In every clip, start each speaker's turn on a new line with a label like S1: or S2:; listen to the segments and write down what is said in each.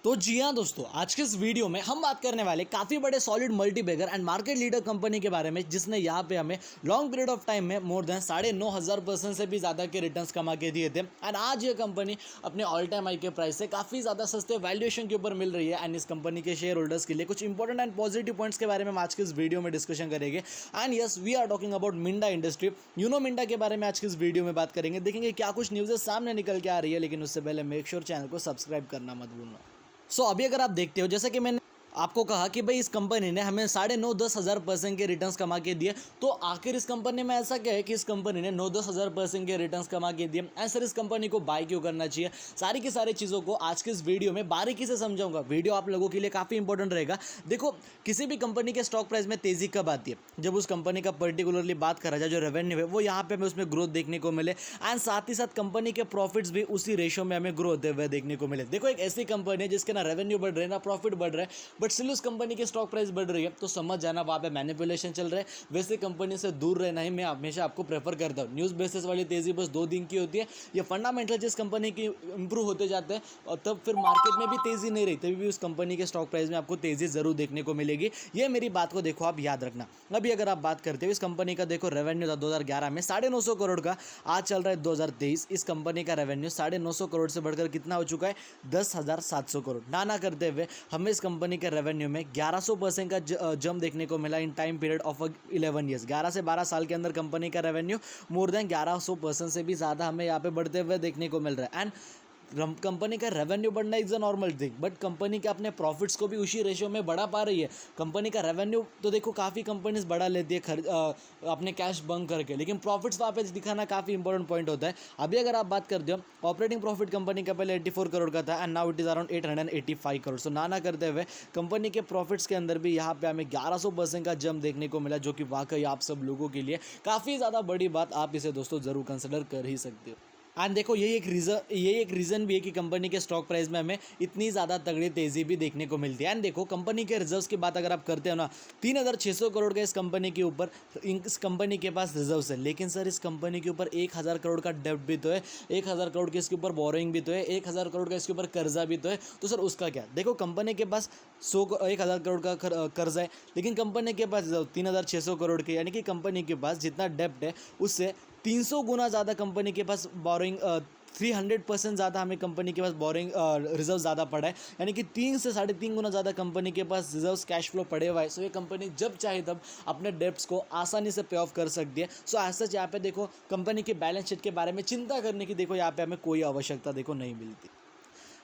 S1: तो जी हाँ दोस्तों, आज के इस वीडियो में हम बात करने वाले काफ़ी बड़े solid multibagger and market leader company के बारे में, जिसने यहाँ पे हमें लॉन्ग पीरियड ऑफ टाइम में मोर देन 9,500% से भी ज़्यादा के रिटर्न्स कमा के दिए थे। एंड आज ये कंपनी अपने ऑल टाइम हाई के प्राइस से काफ़ी ज़्यादा सस्ते वैल्यूएशन के ऊपर मिल रही है। एंड इस कंपनी के शेयर होल्डर्स के लिए कुछ इंपॉर्टेंट एंड पॉजिटिव पॉइंट्स के बारे में हम आज के इस वीडियो में डिस्कशन करेंगे। And yes, we are talking about Minda industry. Minda के बारे में आज की इस वीडियो में बात करेंगे, देखेंगे क्या कुछ न्यूज़ सामने निकल के आ रही है। लेकिन उससे पहले मेक श्योर चैनल को सब्सक्राइब करना मत भूलना। अभी अगर आप देखते हो, जैसे कि मैंने आपको कहा कि भाई इस कंपनी ने हमें 9,500-10,000% के रिटर्न्स कमा के दिए, तो आखिर इस कंपनी में ऐसा क्या है कि इस कंपनी ने 9-10,000% के रिटर्न्स कमा के दिए। ऐसा इस कंपनी को बाय क्यों करना चाहिए, सारी की सारी चीज़ों को आज के इस वीडियो में बारीकी से समझाऊंगा। वीडियो आप लोगों के लिए काफ़ी इंपॉर्टेंट रहेगा। देखो, किसी भी कंपनी के स्टॉक प्राइस में तेज़ी कब आती है, जब उस कंपनी का पर्टिकुलरली बात करा जाए जो रेवेन्यू है वो यहाँ पे हमें उसमें ग्रोथ देखने को मिले, एंड साथ ही साथ कंपनी के प्रॉफिट्स भी उसी रेशो में हमें ग्रो होते हुए देखने को मिले। देखो, एक ऐसी कंपनी है जिसके ना रेवेन्यू बढ़ रहे हैं ना प्रॉफिट बढ़ रहा है, बट स्टिल उस कंपनी के स्टॉक प्राइस बढ़ रही है, तो समझ जाना वहाँ पे मैनिपुलेशन चल रहा है। वैसे कंपनी से दूर रहना ही मैं हमेशा आपको प्रेफर करता हूँ। न्यूज़ बेसिस वाली तेज़ी बस 2 दिन की होती है। ये फंडामेंटल जिस कंपनी की इंप्रूव होते जाते हैं और तब फिर मार्केट में भी तेज़ी नहीं रही, तभी भी उस कंपनी के स्टॉक प्राइस में आपको तेज़ी जरूर देखने को मिलेगी। ये मेरी बात को देखो, आप याद रखना। अभी अगर आप बात करते हो इस कंपनी का, देखो रेवेन्यू था 2011 में 950 करोड़ का, आज चल रहा है 2023। इस कंपनी का रेवेन्यू 950 करोड़ से बढ़कर कितना हो चुका है, 10,700 करोड़। ना करते हुए हमें इस कंपनी के रेवेन्यू में 1100% का जंप देखने को मिला in time period of 11 years. 11 से 12 साल के अंदर कंपनी का रेवेन्यू मोर देन 1100% से भी ज़्यादा हमें यहाँ पे बढ़ते हुए देखने को मिल रहा है। एंड कंपनी का रेवेन्यू बढ़ना is a normal thing, but company के अपने प्रॉफिट्स को भी उसी रेशियो में बढ़ा पा रही है। कंपनी का रेवेन्यू तो देखो काफ़ी कंपनीज बढ़ा लेती है अपने कैश बंक करके, लेकिन प्रॉफिट्स वहाँ पे दिखाना काफ़ी इंपॉर्टेंट पॉइंट होता है। अभी अगर आप बात करते हो, ऑपरेटिंग प्रॉफिट कंपनी का पहले 84 करोड़ का था, and now it is around 885 crore. So ना करते हुए कंपनी के प्रॉफिट्स के अंदर भी यहाँ पे हमें 1100% का जंप देखने को मिला, जो कि वाकई आप सब लोगों के लिए काफ़ी ज़्यादा बड़ी बात। आप इसे दोस्तों ज़रूर कंसिडर कर ही सकते हो। एंड देखो, यही एक रीज़न भी है कि कंपनी के स्टॉक प्राइस में हमें इतनी ज़्यादा तगड़ी तेज़ी भी देखने को मिलती है। एंड देखो, कंपनी के रिजर्व्स की बात अगर आप करते हो ना, 3,600 करोड़ का इस कंपनी के ऊपर इस कंपनी के पास रिजर्व्स है। लेकिन सर, इस कंपनी के ऊपर 1,000 करोड़ का डेब्ट भी तो है, 1,000 करोड़ के इसके ऊपर बोरोइंग भी तो है, 1,000 करोड़ का इसके ऊपर कर्जा भी तो है। तो सर उसका क्या? देखो, कंपनी के पास 1,000 करोड़ का कर्जा है, लेकिन कंपनी के पास 3,600 करोड़ के, यानी कि कंपनी के पास जितना डेब्ट है उससे 300 गुना ज़्यादा कंपनी के पास बोरिंग 300% ज़्यादा हमें कंपनी के पास बोरिंग रिजर्व ज़्यादा पड़ा है, यानी कि 3 से 3.5 गुना ज़्यादा कंपनी के पास रिजर्व्स कैश फ्लो पड़े हुआ है। सो ये कंपनी जब चाहे तब अपने डेब्ट्स को आसानी से पे ऑफ कर सकती है। सो ऐसा यहाँ पे देखो, कंपनी की बैलेंस शीट के बारे में चिंता करने की देखो यहाँ पे हमें कोई आवश्यकता देखो नहीं मिलती।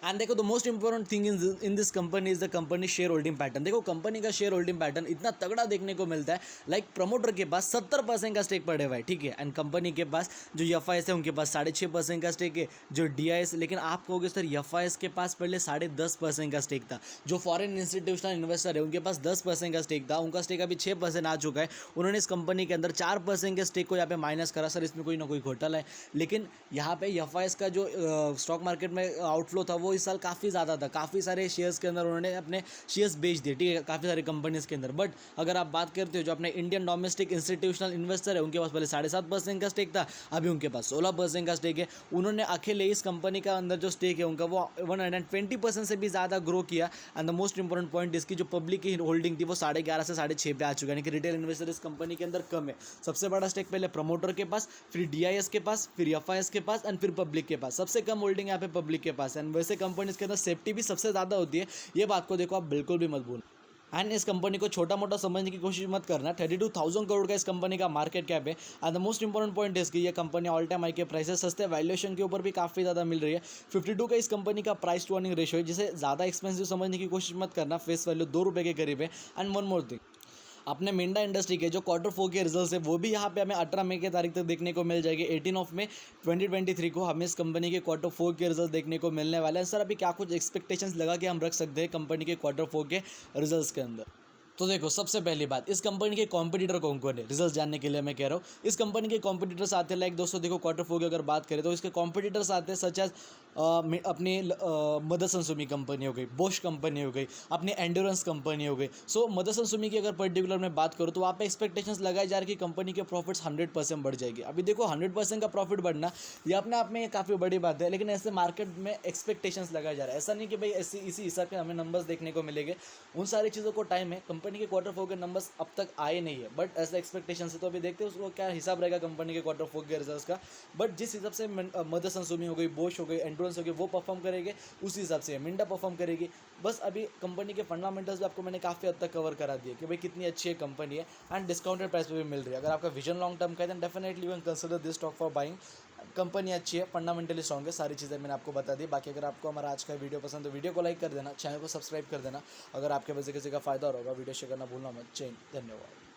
S1: एंड देखो, the most important thing in this company is the company share holding pattern. देखो, कंपनी का शेयर होल्डिंग पैटर्न इतना तगड़ा देखने को मिलता है, लाइक प्रमोटर के पास 70% का स्टेक पड़े हुआ है, ठीक है। एंड कंपनी के पास जो FIS है उनके पास 6.5% का स्टेक है, जो DIS, लेकिन आप कहोगे सर FIS के पास पहले 10.5% का स्टेक था। जो फॉरेन इंस्टीट्यूशनल इन्वेस्टर है उनके पास 10% का स्टेक था, उनका स्टेक अभी 6% आ चुका है। उन्होंने इस कंपनी के अंदर 4% के स्टेक को यहाँ पे माइनस करा। सर इसमें कोई ना कोई घोटाला है, लेकिन यहाँ पे FIS का जो स्टॉक मार्केट में आउटफ्लो था वो इस साल काफ़ी ज़्यादा था। काफ़ी सारे शेयर्स के अंदर उन्होंने अपने शेयर्स बेच दिए, ठीक है, काफ़ी सारी कंपनीज के अंदर। बट अगर आप बात करते हो जो अपने इंडियन डोमेस्टिक इंस्टीट्यूशनल इन्वेस्टर है, उनके पास पहले 7.5% का स्टेक था, अभी उनके पास 16% का स्टेक है। उन्होंने अकेले इस कंपनी का अंदर जो स्टेक है उनका वो 120% से भी ज़्यादा ग्रो किया। And the most important point, इसकी जो पब्लिक की होल्डिंग थी वो 11.5 से 6.5 पे आ चुका है, यानी कि रिटेल इन्वेस्टर इस कंपनी के अंदर कम है। सबसे बड़ा स्टेक पहले प्रमोटर के पास, फिर DIS के पास, फिर FIS के पास, एंड फिर पब्लिक के पास। सबसे कम होल्डिंग यहाँ पे पब्लिक के पास। एंड वैसे कंपनीज के अंदर सेफ्टी भी सबसे ज़्यादा होती है, ये बात को देखो आप बिल्कुल भी मत भूलना। एंड इस कंपनी को छोटा मोटा समझने की कोशिश मत करना। 32,000 करोड़ का इस कंपनी का मार्केट कैप है। And the most important point है कि ये कंपनी ऑल टाइम हाई के प्राइसेस सस्ते वैल्यूएशन के ऊपर भी काफ़ी ज़्यादा मिल रही है। 52 का इस कंपनी का प्राइस टू अर्निंग रेशियो है, जिसे ज़्यादा एक्सपेंसिव समझने की कोशिश मत करना। फेस वैल्यू 2 रुपये के करीब है। एंड वन मोर थिंग, अपने मिंडा इंडस्ट्री के जो Q4 के रिजल्ट्स है वो भी यहाँ पे हमें 18 मई की तारीख तक देखने को मिल जाएगी। 18 ऑफ मई 2023 को हमें इस कंपनी के Q4 के रिजल्ट देखने को मिलने वाले हैं। सर अभी क्या कुछ एक्सपेक्टेशंस लगा के हम रख सकते हैं कंपनी के Q4 के रिजल्ट्स के अंदर? तो देखो, सबसे पहली बात, इस कंपनी के कॉम्पिटिटर कौन कौन है, रिजल्ट जानने के लिए मैं कह रहा हूँ। इस कंपनी के कॉम्पिटिटर्स आते हैं, लाइक दोस्तों देखो Q4 की अगर बात करें तो इसके कॉम्पिटिटर्स आते हैं सच एज अपनी मदरसन सुमी कंपनी हो गई, बोश कंपनी हो गई, अपनी एंडोरेंस कंपनी हो गई। सो मदरसन सुमी की अगर पर्टिकुलर मैं बात करूँ तो वहाँ पे एक्सपेक्टेशंस लगाए जा रहे कि कंपनी के प्रॉफिट्स 100% बढ़ जाएगी। अभी देखो 100% का प्रॉफिट बढ़ना ये अपने आप में काफ़ी बड़ी बात है, लेकिन ऐसे मार्केट में एक्सपेक्टेशंस लगाए जा रहा है। ऐसा नहीं कि भाई ऐसी इसी हिसाब के हमें नंबर्स देखने को मिलेंगे, उन सारी चीज़ों को टाइम है। कंपनी के क्वार्टर फोर के नंबर्स अब तक आए नहीं है, बट ऐसा एक्सपेक्टेशन है, तो अभी देखते हैं उसको क्या हिसाब रहेगा कंपनी के क्वार्टर फोर के रिजल्ट्स का। बट जिस हिसाब से मदरसन सुमी हो गई, बोश हो गई, एंड्रोन्स हो गई, वो परफॉर्म करेंगे, उसी हिसाब से मिंडा परफॉर्म करेगी। बस अभी कंपनी के फंडामेंटल्स भी आपको मैंने काफ़ी हद तक कवर करा दिए कि भाई कितनी अच्छी है कंपनी है एंड डिस्काउंटेड प्राइस पे भी मिल रही है। अगर आपका विजन लॉन्ग टर्म का है, definitely you can consider this stock for buying. Company अच्छी है, फंडामेंटली स्ट्रॉन्ग है, सारी चीज़ें मैंने आपको बता दी। बाकी अगर आपको हमारा आज का वीडियो पसंद है, वीडियो को लाइक कर देना, चैनल को सब्सक्राइब कर देना। अगर आपके वजह से किसी का फायदा हो रहा होगा, वीडियो शेयर करना भूलना मत। धन्यवाद।